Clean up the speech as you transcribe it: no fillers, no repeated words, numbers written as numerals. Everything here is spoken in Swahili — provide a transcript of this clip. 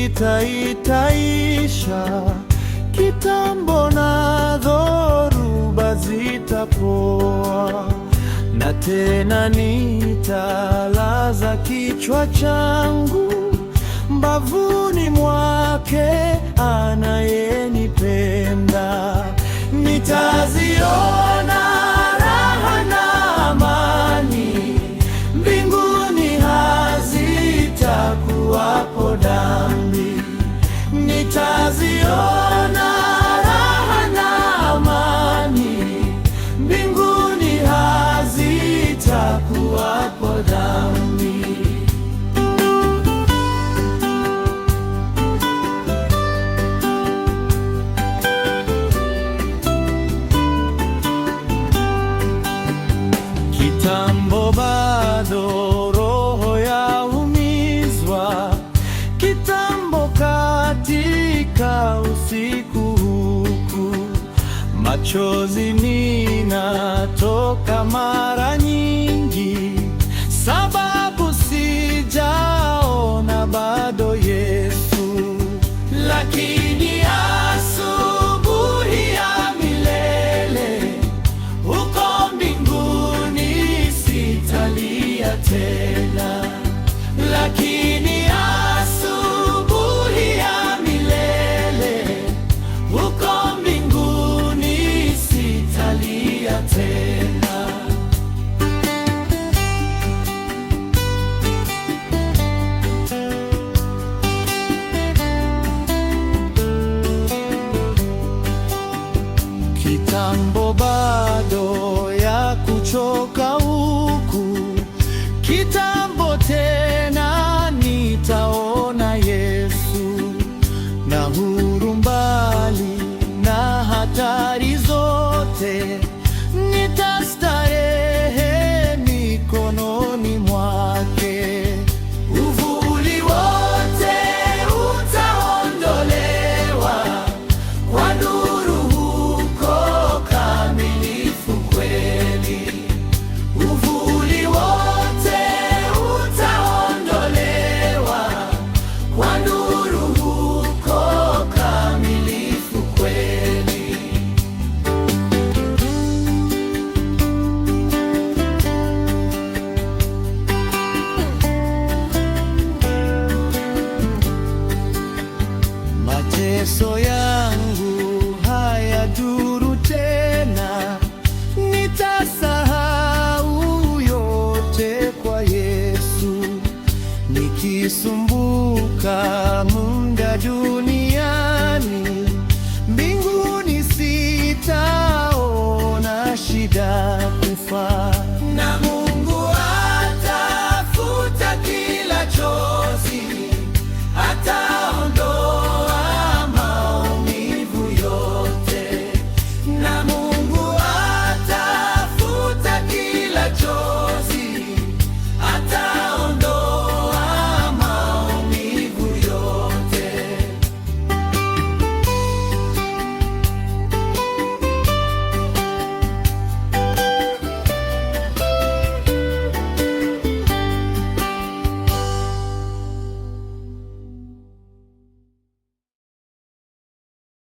vita itaisha kitambo na dhoruba zitapoa, na tena nitalaza kichwa changu mbavuni mwake anayenipenda. Nitaziona raha na amani, mbinguni hazitakuwapo dhambi. Nitaziona raha na amani, mbinguni hazitakuwapo dhambi. Kitambo bado roho yaumizwa, kitambo katika usiku huku, machozi ninatoka mara nyingi, sababu sijaona bado Yesu. Lakini asubuhi ya milele huko mbinguni sitalia tena. Lakini asubuhi ya milele huko mbinguni sitalia tena. Kitambo bado ya kuchoka huku,